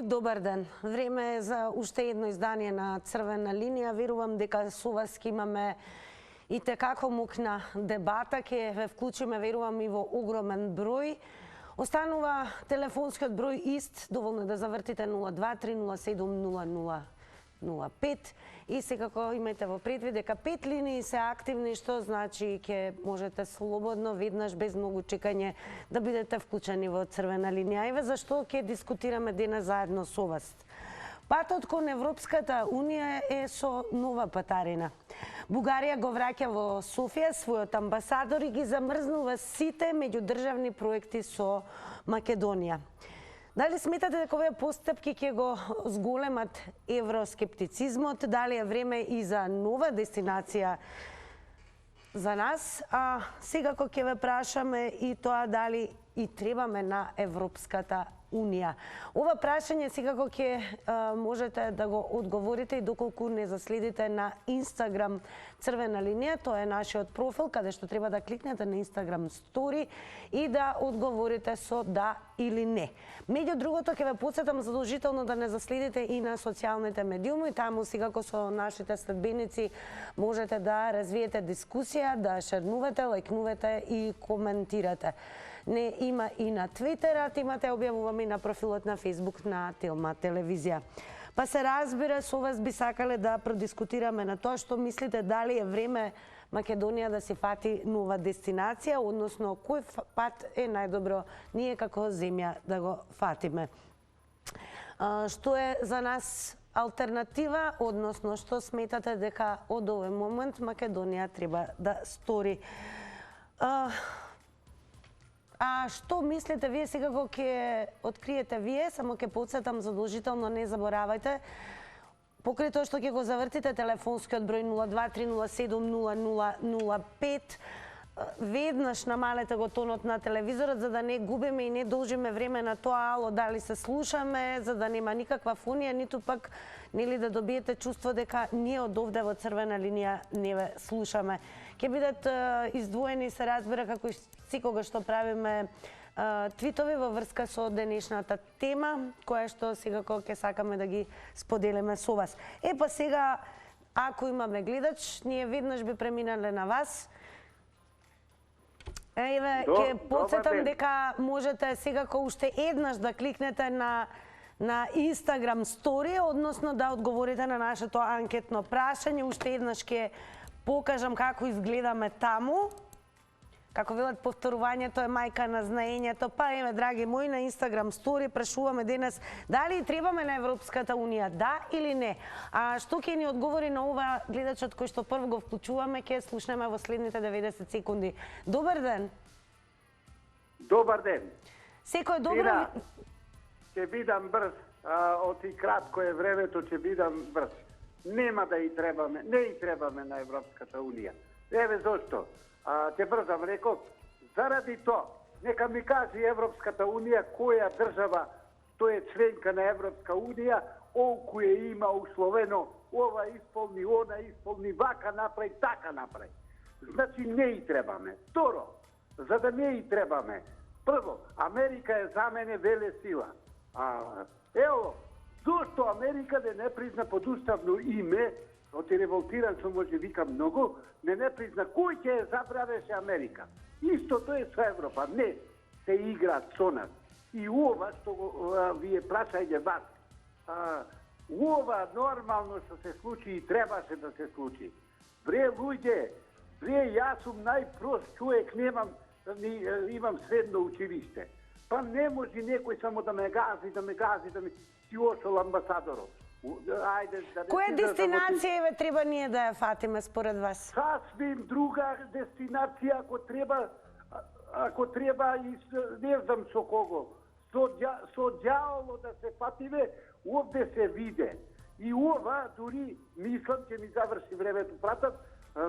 мои, добар ден. Време е за уште едно издание на Црвена линија. Верувам дека со вас ќе имаме и како мукна дебата, ќе ве вклучиме, верувам, и во огромен број. Останува телефонскиот број ист, доволно да завртите 023070005 и секако имајте во предвид дека 5 линии се активни, што значи ќе можете слободно, веднаш, без многу чекање, да бидете вклучени во Црвена линија. Еве зашто ќе дискутираме денес заедно со вас. Патот кон Европската Унија е со нова патарина. Бугарија го враќа во Софија својот амбасадор и ги замрзнува сите меѓудржавни проекти со Македонија. Дали сметате дека овие постапки ќе го зголемат евроскептицизмот? Дали е време и за нова дестинација за нас? А секако ќе ве прашаме и тоа дали и требаме на Европската Унија. Ова прашање секако ќе можете да го одговорите и доколку не заследите на Инстаграм Црвена линија, тоа е нашиот профил, каде што треба да кликнете на Инстаграм стори и да одговорите со да или не. Меѓу другото, ќе ве потсетам задолжително да не заследите и на социјалните медиуми, таму секако со нашите следбеници можете да развиете дискусија, да шернувате, лајкнувате и коментирате. Не има и на Твитерот, имате, објавуваме и на профилот на Фейсбук на Телма телевизија. Па се разбира, со вас би сакале да продискутираме на тоа што мислите, дали е време Македонија да се фати нова дестинација, односно кој пат е најдобро ние како земја да го фатиме. Што е за нас алтернатива, односно што сметате дека од овој момент Македонија треба да стори. А што мислите вие, секако ќе откриете вие, само ќе потсетам задолжително, не заборавајте, покрај тоа што ќе го завртите телефонскиот број 023070005, веднаш намалете го тонот на телевизорот, за да не губиме и не должиме време на тоа, ало, дали се слушаме, за да нема никаква фонија, ниту пак нели да добиете чувство дека ние од овде во Црвена линија не ве слушаме. Ќе бидат издвоени, се разбира, како и секогаш што правиме твитови во врска со денешната тема, која што секако ќе сакаме да ги споделиме со вас. Па сега, ако имаме гледач, ние веднаш би преминале на вас. Еве, ќе потсетам дека можете секако уште еднаш да кликнете на Инстаграм стори, односно да одговорите на нашето анкетно прашање. Уште еднаш ќе покажам како изгледаме таму. Како велат, повторувањето е мајка на знаењето. Па еве, драги мои, на Инстаграм стори прашуваме денес дали требаме на Европската Унија, да или не. А што ќе ни одговори на ова гледачот кој што прв го вклучуваме, ќе слушнеме во следните 90 секунди. Добар ден. Добар ден. Секој добро... Ќе бидам брз, оти кратко е времето, ќе бидам брз. Нема да и требаме, не и требаме на Европската Унија. Еве зошто. Ќе брзам, реков, заради тоа, нека ми кажи Европската Унија која држава што е членка на Европска Унија, колку е има условено, ова исполни, она исполни, вака направи, така направи. Значи не и требаме. Второ, за да не и требаме, прво, Америка е за мене веле сила. Ево, зошто Америка да не призна подуставно име, оти револтиран со може вика многу, не призна кој ќе ја забравеше Америка. Истото е со Европа. Не, се играат со нас. И ова што вие прашајте вас, ова нормално што се случи и требаше да се случи. Бре, луѓе, јас сум најпрост човек, имам средно училиште. Па не може некој само да ме гази, да ми си ошол амбасадорот. Која дестинација треба ние да ја фатиме според вас? Сасвим друга дестинација, ако треба и не знам со кого. Со ѓаволо да се фатиме, овде се виде. И ова, дури, мислам, ќе ми заврши времето пратат,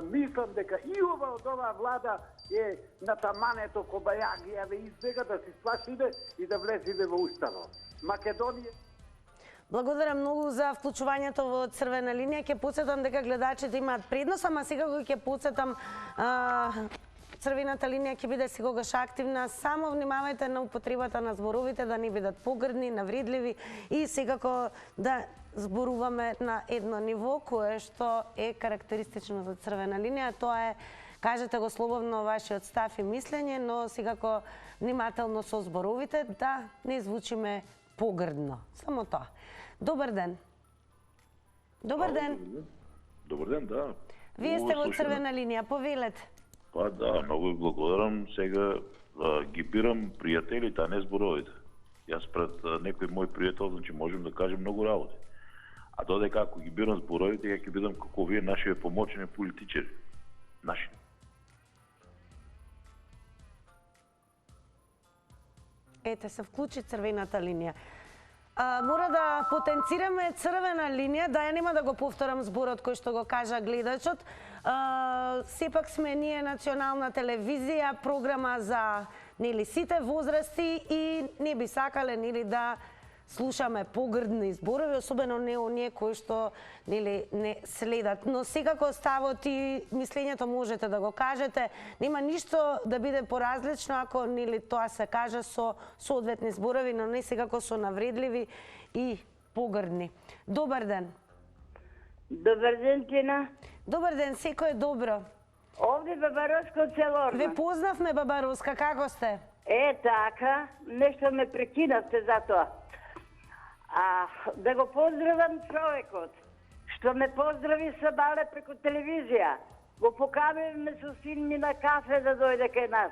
мислам дека и ова од оваа влада е натамането кобајаги, ве избега да се сплашиме и да влезиме во уставот. Македонија. Благодарам многу за вклучувањето во Црвена линија. Ќе потсетам дека гледачите имаат предност, ама секако ќе потсетам црвената линија ќе биде секогаш активна. Само внимавајте на употребата на зборовите, да не бидат погрдни, навредливи и секако да зборуваме на едно ниво кое што е карактеристично за црвена линија. Тоа е, кажете го слободно вашиот став и мислење, но секако внимателно со зборовите да не звучиме погрдно. Само тоа. Добар ден. Добар ден. Добар ден, да. Вие сте во црвена линија, повелете. Па да, многу ви благодарам. Сега ги бирам пријателите, а не зборовите. Јас пред некој мој пријател, значи можем да кажем многу работи. А додека ако ги бирам зборовите, ја ќе бидам како вие нашиве помочни политичари. Наши. Ете, се вклучи црвената линија. Мора да потенцираме црвена линија, да ја нема да го повторам зборот кој што го кажа гледачот. Сепак сме ние национална телевизија, програма за сите возрасти и не би сакале да слушаме погрдни зборови, особено не оние кои што не следат. Но секако ставот и мислењето можете да го кажете. Нема ништо да биде поразлично ако тоа се каже со соодветни зборови, но не секако со навредливи и погрдни. Добар ден. Добар ден, Тина. Добар ден, секој е добро. Овде Бабароска од село Орма. Ве познавме, Бабароска, како сте? Така, нешто ме прекинавте за тоа. Да го поздравам човекот, што ме поздрави со бале преку телевизија. Го покануваме со син ми на кафе да дојде кај нас.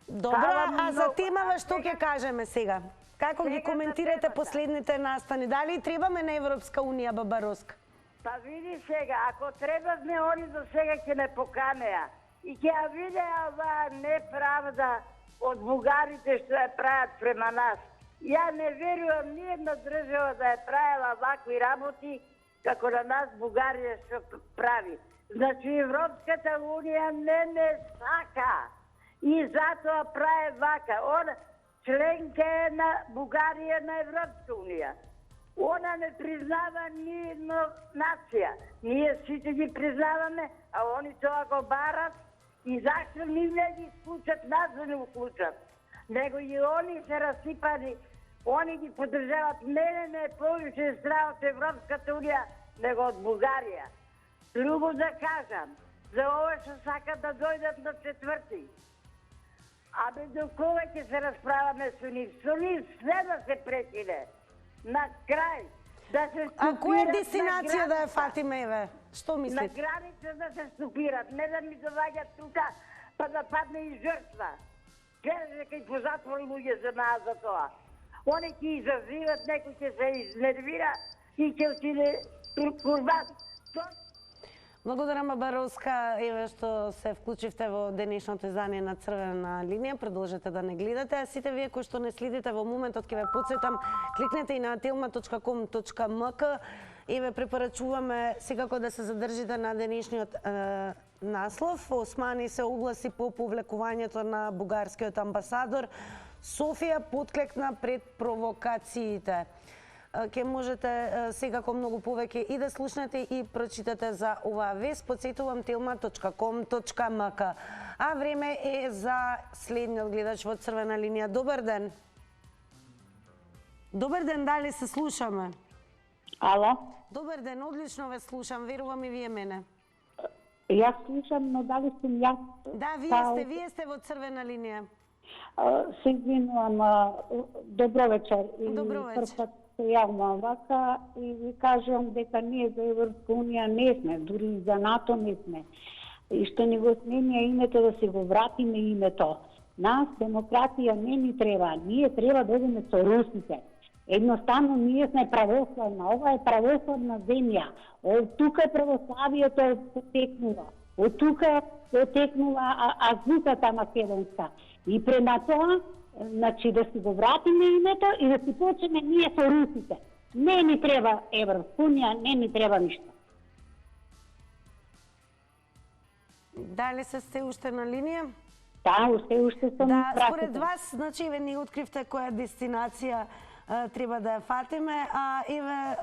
Добро, а за темава што ќе кажеме сега? Како ги коментирате последните настани? Дали требаме на Европска унија, Бабароска? Па види сега, ако требавме, они до сега ќе не поканеа. И ќе ја видеа оваа неправда од бугарите што ја прават према нас. Ја не верувам ни една држава да ја правила вакви работи како на нас Бугарија што прави. Значи Европската унија не сака и затоа прави вака. Она членка е на Бугарија на Европска унија. Она не признава ни една нација. Ние сите ги признаваме, а они тоа го барат и зашто ни не ги вклучат, нас да не вклучат. Него и они се расипани. Они ги поддржават. Мене не е повише страх од Европската унија, него од Бугарија. Друго да кажам, за ова што сакат да дојдат на четврти. Абе, до кога ќе се расправаме со нив? Со нив све да се прекине. На крај, да се стопират. А која дестинација да ја фатиме, еве? Што мислите? На граница да се стопират, не да ми доваѓат тука, па да падне и жртва. Гледате кај по затвори луѓе за нас за тоа. Они ќе изазиват, некој ќе се изнервира и ќе отиде курбан. Благодарам, Бабароска, еве што се вклучивте во денешното издание на Црвена линија. Продолжете да не гледате, а сите вие кои што не следите во моментот ќе ве потсетам, кликнете и на telma.com.mk и ве препорачуваме секако да се задржите на денешниот наслов. Османи се огласи по повлекувањето на бугарскиот амбасадор. Софија подклекна пред провокациите. Ке можете секако многу повеќе и да слушнете и прочитате за оваа вест. Потсетувам telma.com.mk. А време е за следниот гледач во Црвена линија. Добар ден. Добар ден, дали се слушаме? Ало? Добар ден, одлично ве слушам, верувам и вие мене. Јас слушам, но дали сум јас? Да, вие сте во Црвена линија. Се извинувам, добро вечер. Добро вечер. Прв пат се јавувам вака и ви кажувам дека ние за Европска унија не сме, дури и за НАТО не сме. И што ни го сменија името да се го вратиме името. Нас демократија не ни треба, ние треба да одиме со русите. Едноставно ние сме православна, ова е православна земја. Од тука православието потекнува. Од тука потекнува азбуката македонска. И према тоа, значи да си го вратиме името и да си почнеме ние со русите. Не ни треба Европска унија, не ни треба ништо. Дали сте уште на линија? Да, уште сум Да, според вас, значи, еве не откривте која дестинација треба да ја фатиме, а еве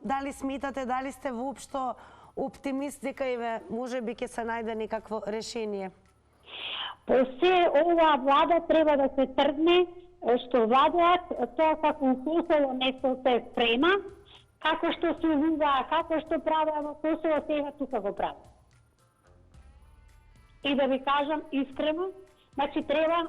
дали сметате, дали сте воопшто оптимист дека еве можеби ќе се најде некакво решение? По се оваа влада треба да се тргне, што владеат, тоа како Косово нешто се спрема, како што се уваа, како што правеа во Косово, сега тука го прават. И да ви кажам искрено, значи треба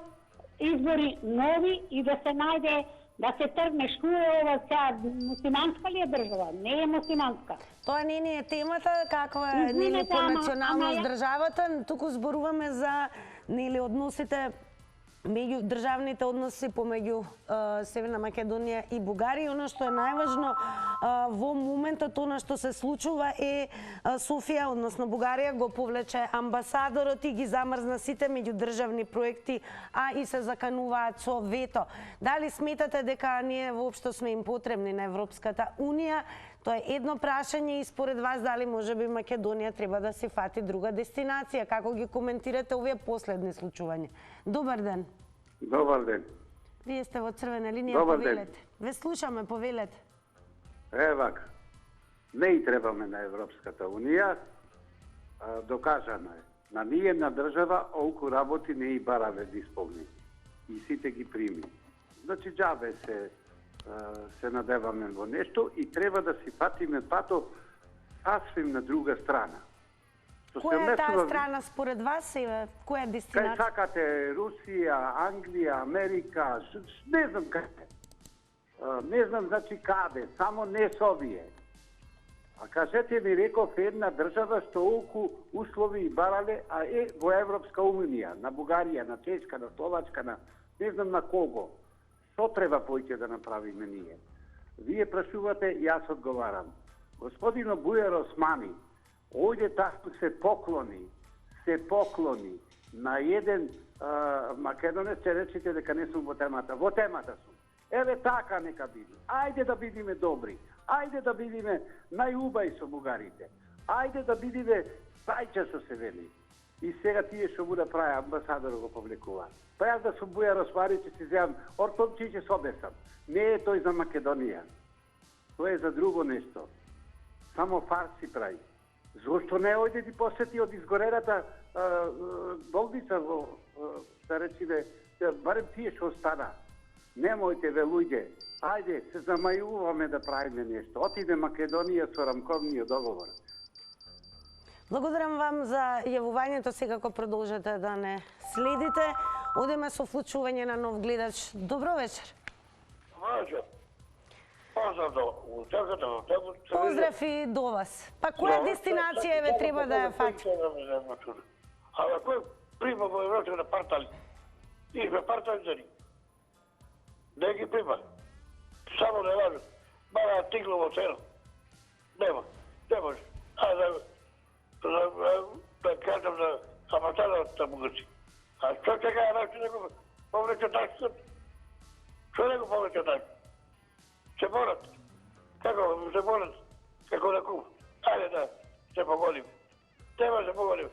избори нови и да се најде, да се тргне што е ова сега, мусиманска ли е држава? Не е мусиманска. Тоа не е темата, каква е нели по националност државата, туку зборуваме за нели односите меѓу државните односи помеѓу Северна Македонија и Бугарија. Оно што е најважно во моментот, она што се случува е Софија, односно Бугарија, го повлече амбасадорот и ги замрзна сите меѓудржавни проекти, а и се закануваат со вето. Дали сметате дека ние воопшто сме им потребни на Европската Унија? Тоа е едно прашање и според вас дали можеби Македонија треба да се фати друга дестинација? Како ги коментирате овие последни случувања? Добар ден. Добар ден. Вие сте во црвена линија, Добар ден. повелете. Ве слушаме, повелете. Вака. Не и требаме на Европската Унија. Докажано е. На ниједна држава олку работи не и бараве да исполни. И сите ги прими. Значи џабе се надеваме во нешто и треба да си патиме пато сасвим на друга страна. Која е таа страна според вас? Која е Кај дестинација? сакате Русија, Англија, Америка, не знам каде. Не знам значи каде, само не со овие. А кажете ми, реков една држава што олку услови и барале, а е во Европска Унија, на Бугарија, на Чешка, на Словачка, на не знам на кого. Што треба поќе да направиме ние? Вие прашувате, јас одговарам. Господино Бујар Османи, овде тако се поклони на еден македонец, ќе речете дека не сум во темата. Во темата сум. Еве така нека биде. Ајде да бидиме добри. Ајде да бидиме најубави со бугарите. Ајде да бидиме сајче со се вели. И сега тие што му да прави амбасадор го повлекува. Па јас да сум Бујар Османи, ќе си земам ортомчи и ќе се обесам. Не е тој за Македонија. Тоа е за друго нешто. Само фарси прави. Зошто не ојде ти посети од изгорената болница во, да речиме, барем тие што остана. Немојте ве луѓе, ајде се замајуваме да правиме нешто. Отиде Македонија со рамковниот договор. Благодарам вам за јавувањето, секако продолжете да не следите. Одеме со вклучување на нов гледач. Добро вечер. Поздрав до учаката во тебе. Поздрав и до вас. Па која дестинација еве треба да ја фати? А кој прима во Европа на партали? Ние сме партали за ни. Не ги прима. Само не важно. Бара тигло во цено. Нема. Не може. А да кажам за амбасадорот на Бугарци. А што ќе кажа нашите него повлече таксот? Што него повлече таксот? Се борат. Како се борат? Како на куп. Ајде да се поголим. Треба се поголим.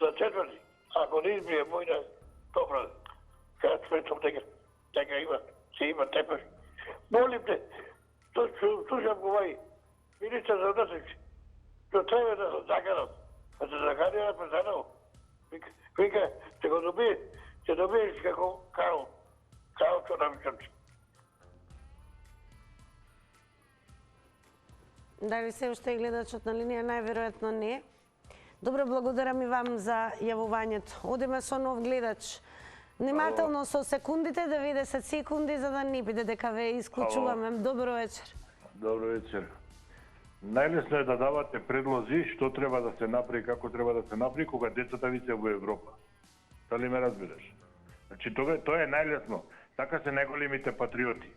За четврти. Ако не избие мојна, добра. Кажа светом дека има, се има тепаш. Молим те, слушам го вај, министар за внесници, што треба да се заканам. А се закани на председател. Вика, ќе го добиеш како Карл Чорнавичанци. Дали се уште е гледачот на линија? Најверојатно не. Добро, благодарам и вам за јавувањето. Одиме со нов гледач. Внимателно со секундите, 90 секунди, за да не биде дека ве исклучуваме. Добро вечер. Добро вечер. Најлесно е да давате предлози што треба да се направи, како треба да се направи кога децата ви се во Европа. Дали ме разбираш? Значи тоа е најлесно. Така се најголемите патриоти.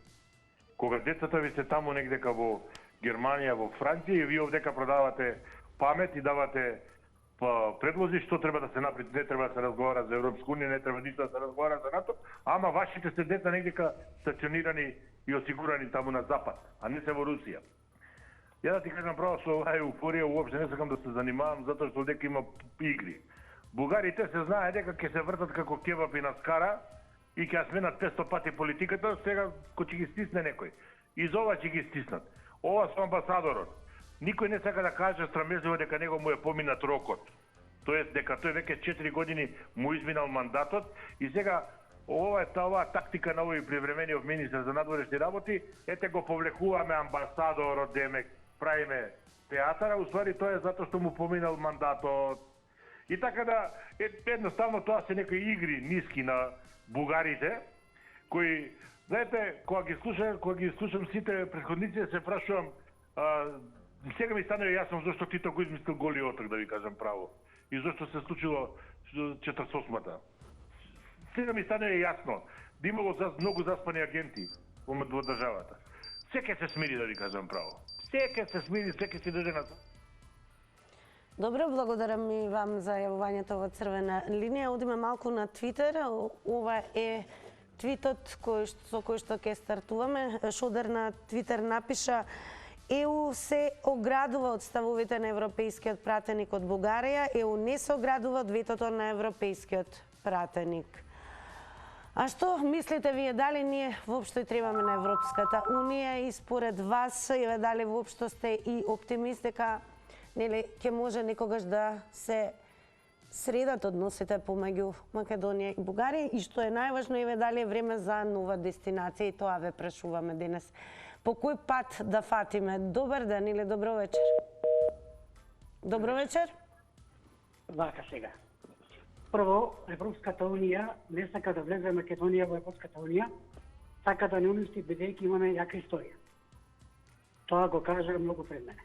Кога децата ви се таму негдека во Германија, во Франција и вие овдека продавате памет и давате предлози што треба да се направи. Не треба да се разговара за Европска унија, не треба ништо да се разговара за НАТО, ама вашите се деца негдека стационирани и осигурани таму на запад, а не се во Русија. Ја да ти кажам право, со оваа еуфорија уопште не сакам да се занимавам, затоа што дека има игри. Бугарите се знае дека ќе се вртат како кебапи на скара и ќе сменат 500 пати политиката, сега кој ќе ги стисне некој. И за ова ќе ги стиснат. Ова со амбасадорот. Никој не сака да каже страмежливо дека него му е поминат рокот. Тоест дека тој веќе 4 години му изминал мандатот и сега оваа тактика на овој привремениот министер за надворешни работи, ете го повлекуваме амбасадорот, демек правиме театара, уствари тоа е затоа што му поминал мандатот. И така да, едноставно тоа се некои игри ниски на бугарите, кои, знаете, кога ги слушам сите претходници, се прашувам, сега ми стане јасно зашто Тито го измислил голи оток, да ви кажам право. И зашто се случило 48-та. Сега ми стане јасно да имало многу заспани агенти во државата. Секе се смири, да ви кажам право. Секе се смири, секе се држи на... Добро, благодарам и вам за јавувањето во црвена линија. Одиме малку на Твитер. Ова е твитот со кој што ќе стартуваме. Шодер на Твитер напиша: ЕУ се оградува од ставовите на европејскиот пратеник од Бугарија. ЕУ не се оградува од ветото на европејскиот пратеник. А што мислите вие, дали ние воопшто и требаме на Европската Унија и според вас, еве дали воопшто сте и оптимист дека нели ќе може некогаш да се средат односите помеѓу Македонија и Бугарија и што е најважно, еве дали е време за нова дестинација и тоа ве прашуваме денес. По кој пат да фатиме? Добар ден или добро вечер? Добро вечер? Вака сега. Прво, Европската Унија не сака да влезе Македонија во Европската Унија, сака да не уништи бидејќи имаме јака историја. Тоа го кажа многу пред мене.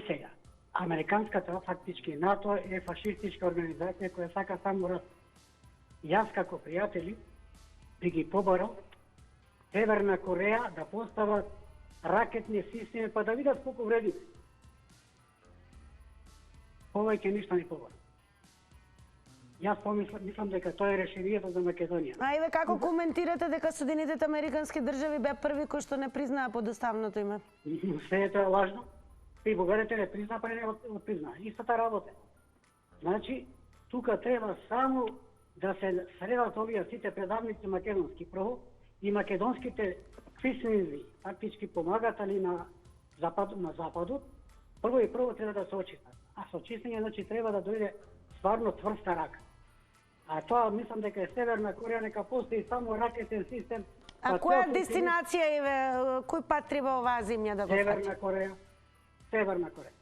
Сега, американската, фактички НАТО е фашистичка организација која сака само рат. Јас како пријатели би ги побарал Северна Кореја да постават ракетни системи па да видат колку вреди. Повеќе ништо не побарал. Јас мислам дека тоа е решението за Македонија. Ајде, како коментирате дека Соединетите Американски држави беа први кои што не признаа подоставното име? Се е тоа лажно. И бугарите не признаа, па не отпризнаа. Истата работа. Значи, тука треба само да се средат овие сите предавници македонски прво и македонските квиснизи, фактички помагатели на западот, прво и прво треба да се очистат. А со очистење, значи, треба да дојде стварно тврста рака. А тоа мислам дека е Северна Кореја, нека постои само ракетен систем. А која дестинација еве, кој пат треба оваа земја да го фати? Северна Кореја. Северна Кореја.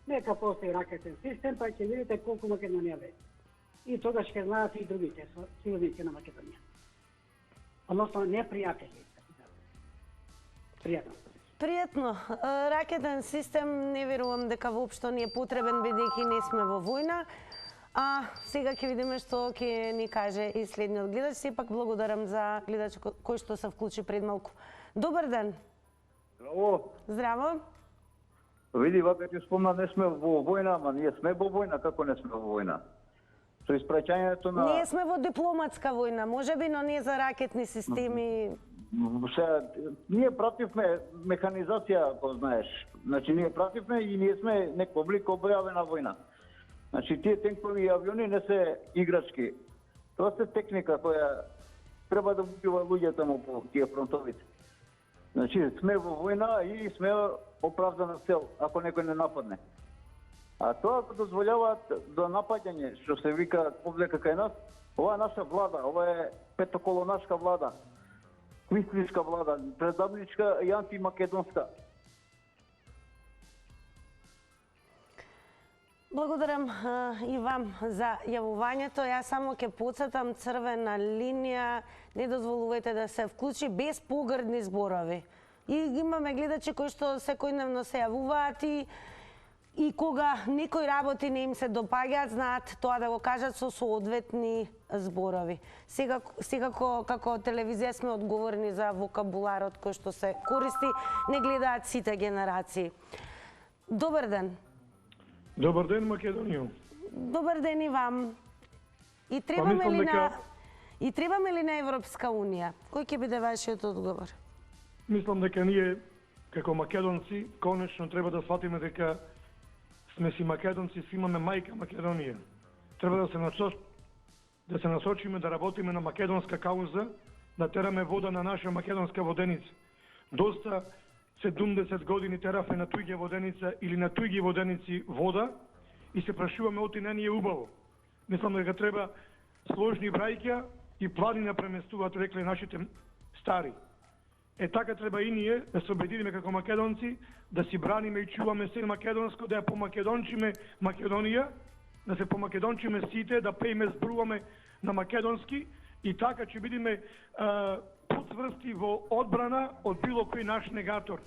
Нека постои ракетен систем, па ќе видите колку Македонија ве. И тогаш ќе знаат и другите сојузници на Македонија. Односно, непријатели. Пријатно. Пријатно. Ракетен систем не верувам дека воопшто ни е потребен бидејќи не сме во војна. А сега ќе видиме што ќе ни каже и следниот гледач. Сепак благодарам за гледач кој што се вклучи пред малку. Добар ден. Здраво. Здраво. Види, вака ти спомна, не сме во војна, ама ние сме во војна, како не сме во војна? Со испраќањето на... Ние сме во дипломатска војна, можеби, но не за ракетни системи. Ние пративме механизација, ако знаеш. Значи, ние пративме и ние сме некој облик објавена војна. Значи, тие тенкови и авиони не се играчки. Тоа се техника која треба да убива луѓе таму по тие фронтовите. Значи, сме во војна и сме оправдана цел, ако некој не нападне. А тоа го дозволяваат до напаѓање, што се вика повлека кај нас, ова е наша влада, ова е петоколонашка влада, квислишка влада, предавничка и антимакедонска. Благодарам и вам за јавувањето. Јас само ќе потсетам црвена линија, не дозволувајте да се вклучи без погрдни зборови. И имаме гледачи кои што секојдневно се јавуваат и кога некои работи не им се допаѓаат, знаат тоа да го кажат со соодветни зборови. Сега како телевизија сме одговорни за вокабуларот кој што се користи, не гледаат сите генерации. Добар ден. Добар ден, Македонија. Добар ден и вам. И требаме ли на Европска Унија? Кој ќе биде вашиот одговор? Мислам дека ние, како македонци, конечно треба да сватиме дека сме си македонци, си имаме мајка Македонија. Треба да се насочиме да работиме на македонска кауза, да тераме вода на наша македонска воденица. Доста 70 години терафме на туѓа воденица или на туѓи воденици вода и се прашуваме оти не ни е убаво. Мислам дека треба сложни брајќа и планина преместуваат, рекле нашите стари. Така треба и ние да се обединиме како македонци, да си браниме и чуваме се македонско, да ја помакедончиме Македонија, да се помакедончиме сите, да пееме, зборуваме на македонски и така ќе бидеме подсврсти во одбрана од било кој наш негатор.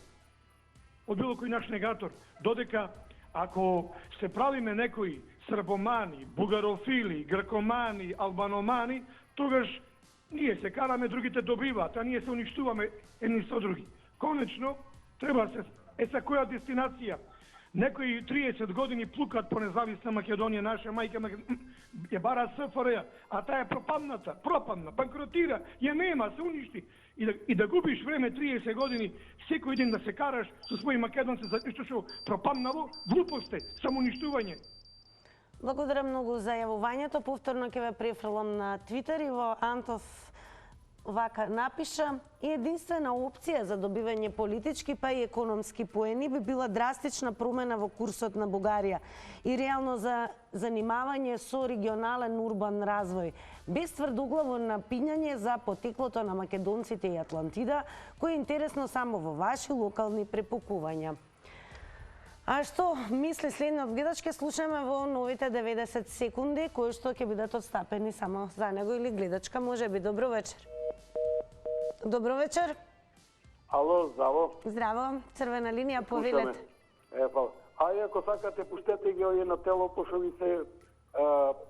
Од било кој наш негатор. Додека ако се правиме некои србомани, бугарофили, гркомани, албаномани, тогаш ние се караме, другите добиваат, а ние се уништуваме едни со други. Конечно, треба се... Са која дестинација? Некои 30 години плукат по независна Македонија, наша мајка ја бара СФР, а таа е пропадна, банкротира, ја нема, се уништи. И да губиш време 30 години, секој ден да се караш со своји македонци за нешто што пропаднало, глупост е, самоуништување. Благодарам многу за јавувањето. Повторно ќе ве префрлам на Твитер и во Антов вака напиша: и единствена опција за добивање политички па и економски поени би била драстична промена во курсот на Бугарија и реално за занимавање со регионален урбан развој, без тврдоглаво напињање за потеклото на македонците и Атлантида, кој е интересно само во ваши локални препукувања. А што мисли следниот гледач, ќе слушаме во новите 90 секунди, кои што ќе бидат отстапени само за него, или гледачка, може би. Добро вечер. Добро вечер. Ало, здраво. Здраво, црвена линија, повелете. Ајде, ако сакате, пуштете ги овие на тело, пошто ви се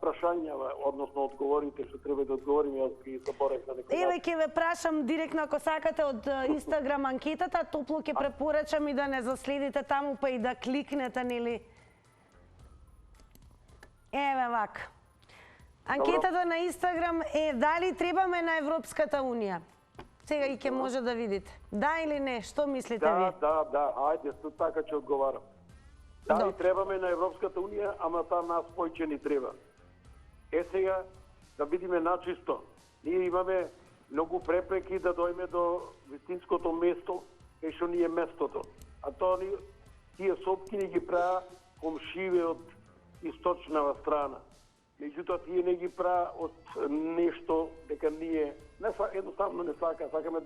прашања, односно одговорите што треба да одговорим, јас ги заборев на некој. Еве ќе ве прашам директно, ако сакате, од Инстаграм анкетата, топло ќе препорачам и да не заследите таму, па и да кликнете, нели? Еве вака. Анкетата на Инстаграм е: дали требаме на Европската Унија? Сега и ќе може да видите. Да или не, што мислите ви? Да, ајде, така ќе одговарам. Дали требаме на Европската Унија, ама таа нас појче ни треба. Сега да видиме начисто. Ние имаме многу препреки да дојме до вистинското место, кај што ни е местото. А тоа тие сопки ни ги прават комшиве од источнава страна. Меѓутоа тие не ги прават од нешто дека ние едноставно не сакаме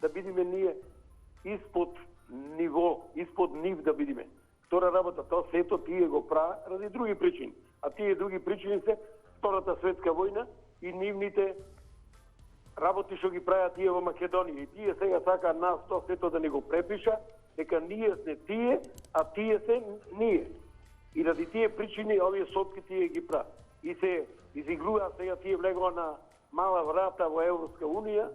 да бидиме ние испод ниво, испод нив да бидиме. Втора работа, тоа сето тие го прават ради други причини. А тие други причини се Втората светска војна и нивните работи што ги прават тие во Македонија. И тие сега сакаат нас тоа сето да не го препиша, дека ние сме тие, а тие се ние. И ради тие причини овие сопки тие ги прават. И се изиглуваат сега тие влегува на мала врата во Европска Унија,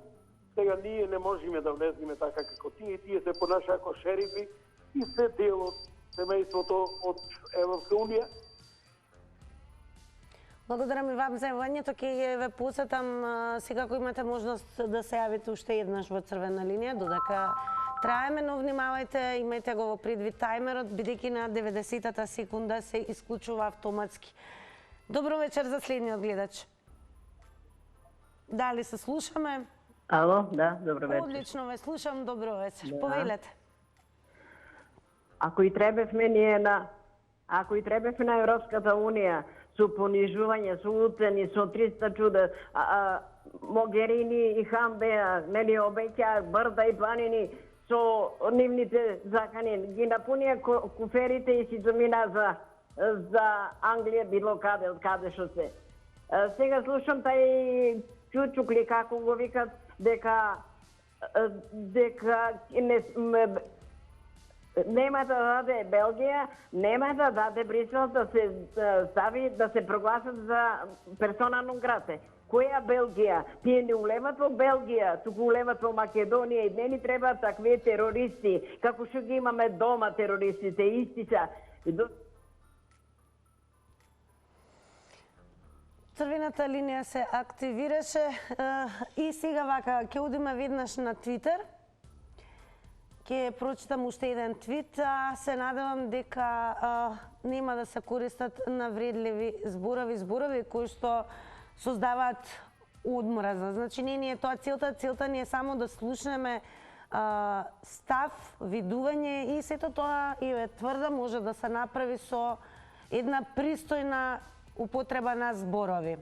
сега ние не можеме да влеземе така како тие, и тие се понашаат како шерифи и се дел од семејството од Европска Унија. Благодарам и вам за јавањето, ќе ве посетам секако имате можност да се јавите уште еднаш во црвена линија, додека траеме, но внимавајте, имајте го во предвид тајмерот, бидејќи на 90-та секунда се исклучува автоматски. Добро вечер за следниот гледач. Дали се слушаме? Ало, да, добро вечер. Одлично ве слушам, добро вечер. Да. Повелете. Ако и требевме на Европската Унија со понижување, со уцени, со 300 чуда, Могерини и Хамбеа, нели обеќаа брда и планини со нивните закани, ги напунија куферите и си замина за Англија, било каде, од каде што се. Сега слушам тај чучукли, како го викат, дека нема да даде Белгија, нема да даде Брисел да се стави, да се прогласат за персона нон грате. Која Белгија? Тие не улеват во Белгија, туку улеват во Македонија, и не ни треба такви терористи, како што ги имаме дома терористите, исти са. Црвената линија се активираше и сега вака, ќе одиме веднаш на Твитер. Ќе прочитам уште еден твит, се надевам дека нема да се користат навредливи зборови кои што создаваат одмраза. Значи не е тоа целта ни е само да слушнеме став, видување, и сето тоа, и тврда, може да се направи со една пристојна употреба на зборови.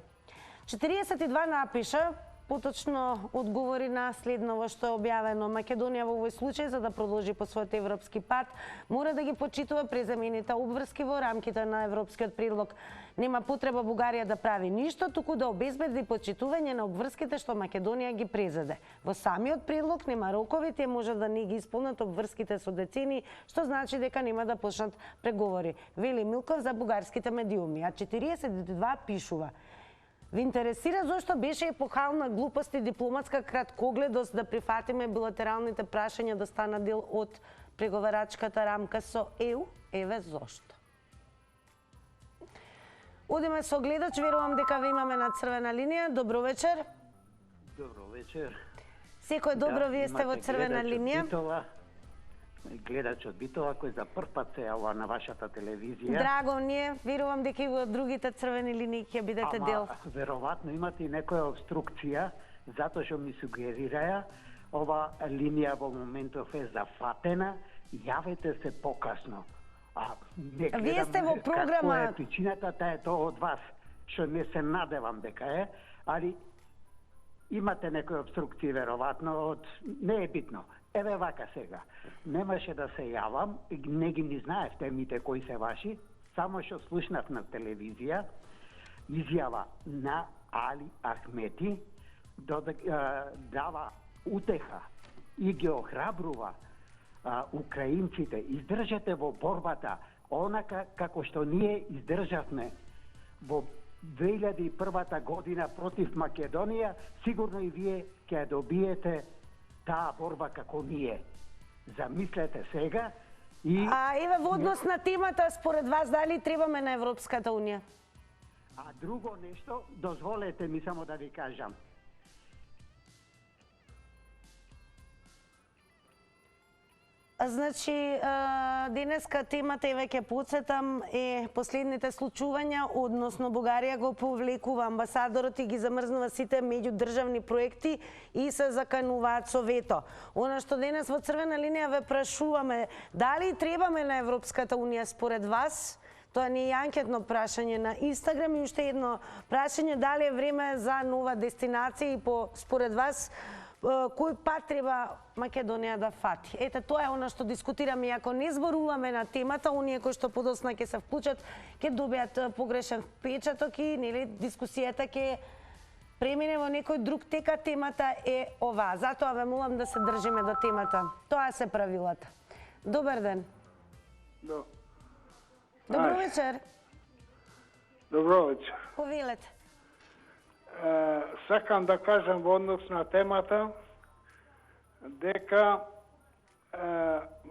42 напиша, поточно одговори на следново што е објавено. Македонија во овој случај, за да продолжи по својот европски пат, мора да ги почитува презамените обврски во рамките на европскиот предлог. Нема потреба Бугарија да прави ништо, туку да обезбеди почитување на обврските што Македонија ги презеде. Во самиот предлог нема рокови, тие може да не ги исполнат обврските со децени, што значи дека нема да почнат преговори. Вели Милков за бугарските медиуми, а 42 пишува: Ви интересира зошто беше епохална глупост и дипломатска краткогледост да прифатиме билатералните прашања да станат дел од преговарачката рамка со ЕУ? Еве зошто. Одиме со гледач, верувам дека ве имаме на црвена линија. Добро вечер. Добро вечер. Секој добро, вие сте во црвена линија. Гледач од Битола, кој за прв пат се јавува на вашата телевизија. Драго ни е, верувам дека и во другите црвени линии ќе бидете дел. Ама, веројатно имате и некоја обструкција, затоа што ми сугерираја, ова линија во моментов е зафатена, јавете се покасно. Не гледам, вие сте во програма... Како е причината, таа е тоа од вас, што не се надевам дека е, али имате некои обструкции веројатно од... Не е битно. Еве вака сега. Немаше да се јавам, не ги ни знаев темите кои се ваши, само што слушнав на телевизија изјава на Али Ахмети дава утеха и ги охрабрува украинците. Издржете во борбата, онака како што ние издржавме во 2001 година против Македонија, сигурно и вие ќе добиете таа борба како ние. Замислете сега и... еве во однос на темата, според вас, дали требаме на Европската Унија? А друго нешто, дозволете ми само да ви кажам. Значи, денеска темата, еве ќе подсетам, е последните случувања, односно Бугарија го повлекува амбасадорот и ги замрзнува сите меѓудржавни проекти и се закануваат со вето. Она што денес во црвена линија ве прашуваме, дали требаме на Европската Унија според вас? Тоа не е анкетно прашање на Инстаграм и уште едно прашање, дали е време за нова дестинација и според вас кој пат треба Македонија да фати. Ете, тоа е она што дискутираме, и ако не зборуваме на темата, оние кои што подосна ќе се вклучат, ќе добијат погрешен впечаток и нели дискусијата ќе премине во некој друг тека. Темата е ова. Затоа ве молам да се држиме до темата. Тоа се правилата. Добар ден. Добро вечер. Добро вечер. Повелете. Сакам да кажам во однос на темата дека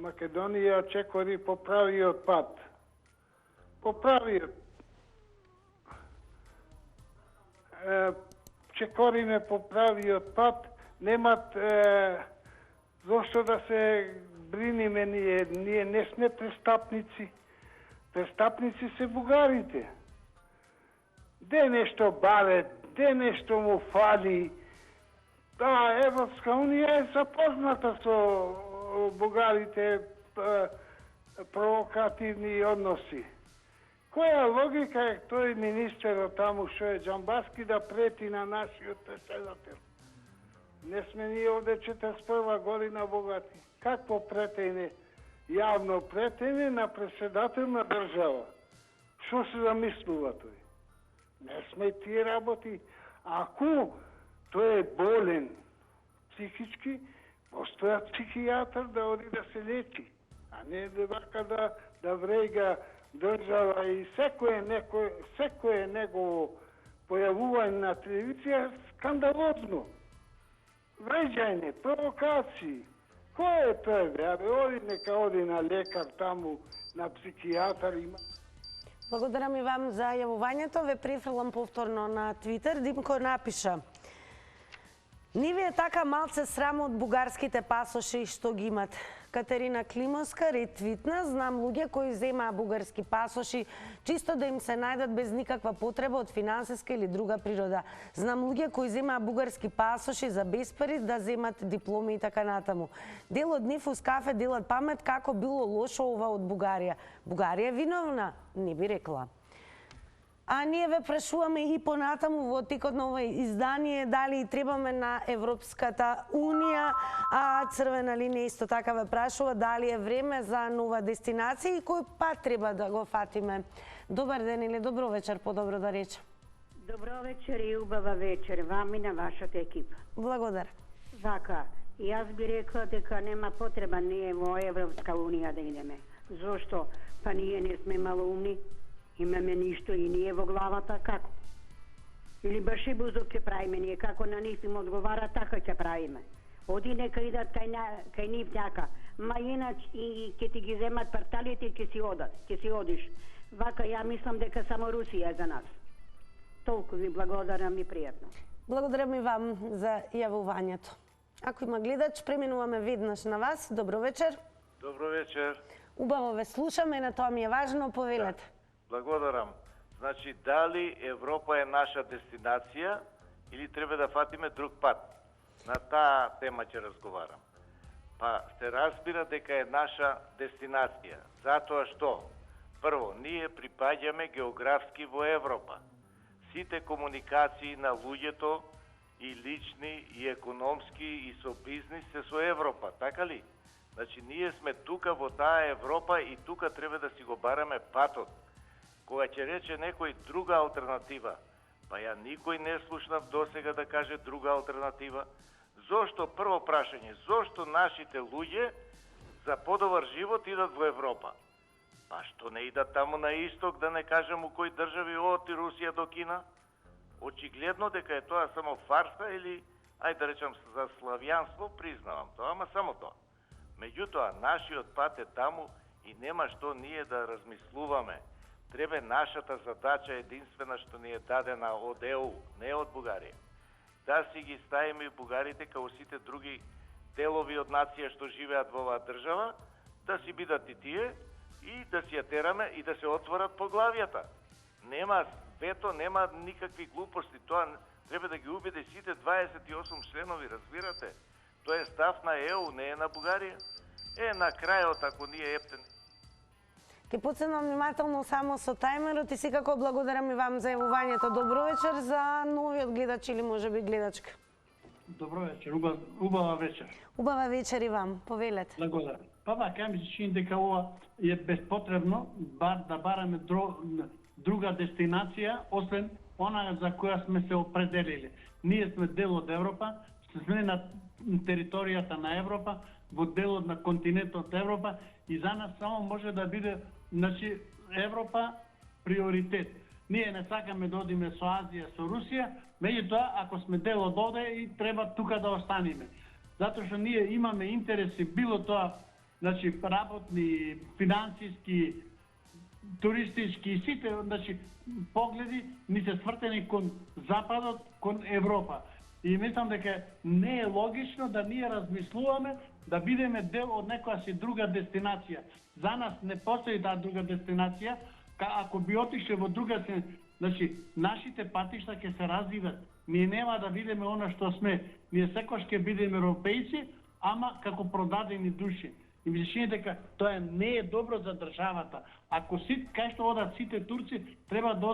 Македонија чекори по правиот пат. По правиот. Чекориме по правиот пат, немат зошто да се бриниме ние. Ние не сме престапници. Престапници се бугарите. Де нешто баре, де нешто му фали. Да, Европска Унија е запозната со бугарите провокативни односи. Која логика е тој министерот таму што е Џамбаски да прети на нашиот председател? Не сме ние овде 41 година богати. Какво претење? Јавно претење на председател на држава. Што се замислува тој? Не сме тие работи. Ако тој е болен психички, постоја психијатар да оди да се лечи, а не вака да врега држава и секое негово појавување на телевизија скандалозно. Вреđање, провокации. Кој е тој, бе? Абе, оди, нека оди на лекар таму, на психијатар има. Благодарам и вам за јавувањето. Ве префрлам повторно на Твитер. Димко напиша: не ви е така малце срам од бугарските пасоши што ги имат. Катерина Климовска ретвитна: знам луѓе кои земаа бугарски пасоши чисто да им се најдат без никаква потреба од финансиска или друга природа. Знам луѓе кои земаа бугарски пасоши за без пари да земат дипломи и така натаму. Дел од нив уз кафе делат памет како било лошо ова од Бугарија. Бугарија е виновна? Не би рекла. А ние ве прашуваме и понатаму во текот на ова издание дали требаме на Европската Унија, а Црвена линија исто така ве прашува дали е време за нова дестинација и кој пат треба да го фатиме. Добар ден или добро вечер, подобро да речем. Добро вечер и убава вечер вам и на вашата екипа. Благодарам. Вака, јас би рекла дека нема потреба ние во Европска Унија да идеме. Зошто? Па ние не сме малоумни, имаме ништо и ние во главата, како? Или баш и бузок ќе правиме ние, како на нив им одговара, така ќе правиме. Оди нека идат кај нив няка, ма инач и ќе ти ги земат парталите и ќе си одат, ќе си одиш. Вака, ја мислам дека само Русија е за нас. Толку ви благодарам и пријатно. Благодарам и вам за јавувањето. Ако има гледач, преминуваме веднаш на вас. Добро вечер. Добро вечер. Убаво ве слушаме, на тоа ми е важно, повелете. Благодарам. Значи, дали Европа е наша дестинација или треба да фатиме друг пат? На таа тема ќе разговарам. Па, се разбира дека е наша дестинација. Затоа што, прво, ние припаѓаме географски во Европа. Сите комуникации на луѓето и лични, и економски, и со бизнис се со Европа, така ли? Значи, ние сме тука во таа Европа и тука треба да си го бараме патот. Кога ќе рече некој друга алтернатива, па ја никој не слушнав досега да каже друга алтернатива. Зошто, прво прашање, зошто нашите луѓе за подобар живот идат во Европа? Па што не идат таму на исток, да не кажем у кои држави од Русија до Кина? Очигледно дека е тоа само фарса или, ајде да речам, за славјанство, признавам тоа, ама само тоа. Меѓутоа, нашиот пат е таму и нема што ние да размислуваме. Треба нашата задача единствена што ни е дадена од ЕУ, не од Бугарија. Да си ги ставиме бугарите као сите други делови од нација што живеат во оваа држава, да си бидат и тие и да си ја тераме и да се отворат поглавијата. Нема вето, нема никакви глупости. Тоа треба да ги убеде сите 28 членови, разбирате? Тоа е став на ЕУ, не е на Бугарија. На крајот, ако ние ептени. Ке подсетам внимателно само со тајмерот и секако благодарам и вам за јавувањето. Добро вечер за новиот гледач или можеби гледачка. Добро вечер, убава вечер. Убава вечер и вам, повелете. Благодарам. Па вака, ми се чини дека ова е безпотребно да бараме друга дестинација, освен она за која сме се определили. Ние сме дел од Европа, сме на територијата на Европа, во делот на континентот Европа и за нас само може да биде, значи, Европа приоритет. Ние не сакаме да одиме со Азија, со Русија, меѓутоа, ако сме дел од овде и треба тука да останеме. Затоа што ние имаме интереси, било тоа, значи, работни, финансиски, туристички и сите, значи, погледи ни се свртени кон Западот, кон Европа. И мислам дека не е логично да ние размислуваме да бидеме дел од некоја си друга дестинација. За нас не постои таа друга дестинација, ако би отишле во друга се, значи, нашите патишта ќе се развиват. Ние нема да бидеме она што сме. Ние секојаш ќе бидеме европејци, ама како продадени души. И ми се чини дека тоа не е добро за државата. Ако кај што одат сите турци, треба да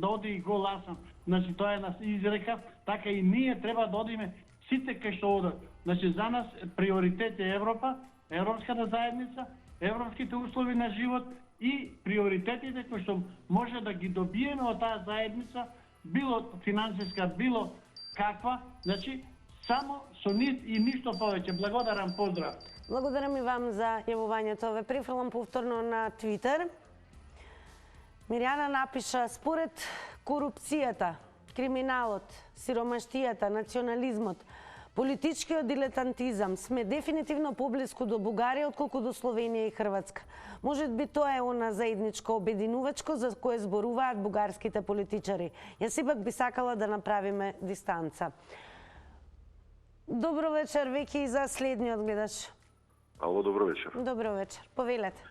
оди и гол Асан. Значи тоа е на изрека, така и ние треба да одиме сите кај што одат. Значи за нас приоритет е Европа, Европската заедница, европските услови на живот и приоритетите кои што може да ги добиеме од таа заедница, било финансиска, било каква, значи само со нив и ништо повеќе. Благодарам, поздрав. Благодарам и вам за јавувањето. Ве префрлам повторно на Твитер. Мирјана напиша, според корупцијата, криминалот, сиромаштијата, национализмот, политичкиот дилетантизам, сме дефинитивно поблиску до Бугарија отколку до Словенија и Хрватска. Може би тоа е она заедничко обединувачко за кое зборуваат бугарските политичари. Јас сепак би сакала да направиме дистанца. Добро вечер, веќе и за следниот гледач. Ало, добро вечер. Добро вечер. Повелете.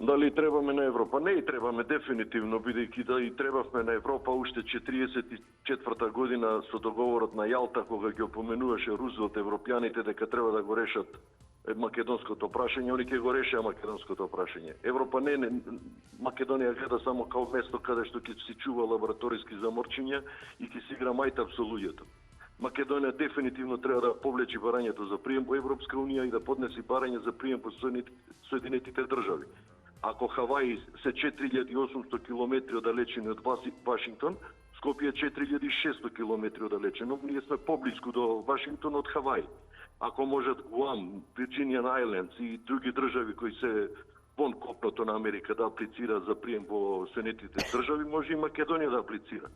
Дали требаме на Европа? Не и требаме дефинитивно, бидејќи да и требавме на Европа уште 44-та година со договорот на Јалта, кога ги опоменуваше Рузвелт европјаните дека треба да го решат македонското прашање, они ќе го решеа македонското прашање. Европа Македонија гледа само као место каде што ќе си чува лабораториски заморчиња и ќе си игра мајтап со луѓето. Македонија дефинитивно треба да повлечи барањето за прием во Европска унија и да поднеси барање за прием во Соединетите држави. Ако Хаваи се 4800 километри оддалечени од Вашингтон, Скопје е 4600 километри оддалечено, ние сме поблиску до Вашингтон од Хаваи. Ако можат Гуам, Вирджинијан Ајлендс и други држави кои се вон копното на Америка да аплицираат за прием во Соединетите држави, може и Македонија да аплицира.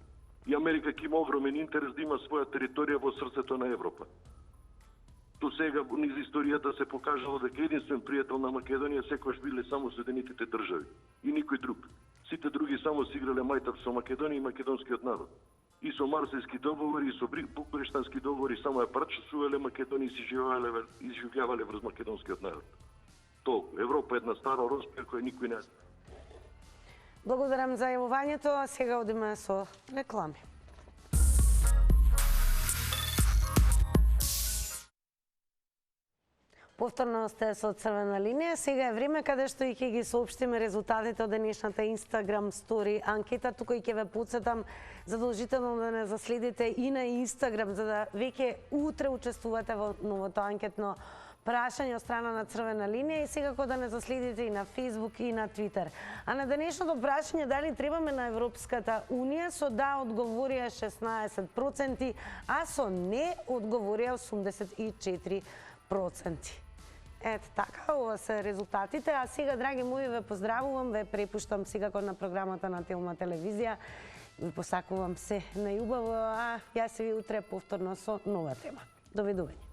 И Америка ќе има огромен интерес да има своја територија во срцето на Европа. До сега низ историјата се покажало дека единствен пријател на Македонија секогаш биле само Соединетите држави и никој друг. Сите други само си играле мајтап со Македонија и македонскиот народ. И со Марселски договори, и со Букурештански договори само ја прачесувале Македонија и изживljавале врз македонскиот народ. Толку. Европа е една стара роспија која никој не. Благодарам за јавувањето, а сега одиме со реклами. Повторно сте со Црвена линија. Сега е време каде што и ќе ги соопштиме резултатите од денешната Instagram Story анкета. Тука и ќе ве потсетам задолжително да не заследите и на Instagram, за да веќе утре учествувате во новото анкетно прашање од страна на Црвена линија и секако да не заследите и на Facebook и на Twitter. А на денешното прашање дали требаме на Европската унија, со да одговорија 16%, а со не одговорија 84%. Ето така, ова се резултатите. А сега, драги мои, ве поздравувам, ве препуштам секако на програмата на Телма телевизија. Ви посакувам се најубаво, а јас се ви утре повторно со нова тема. Довидување.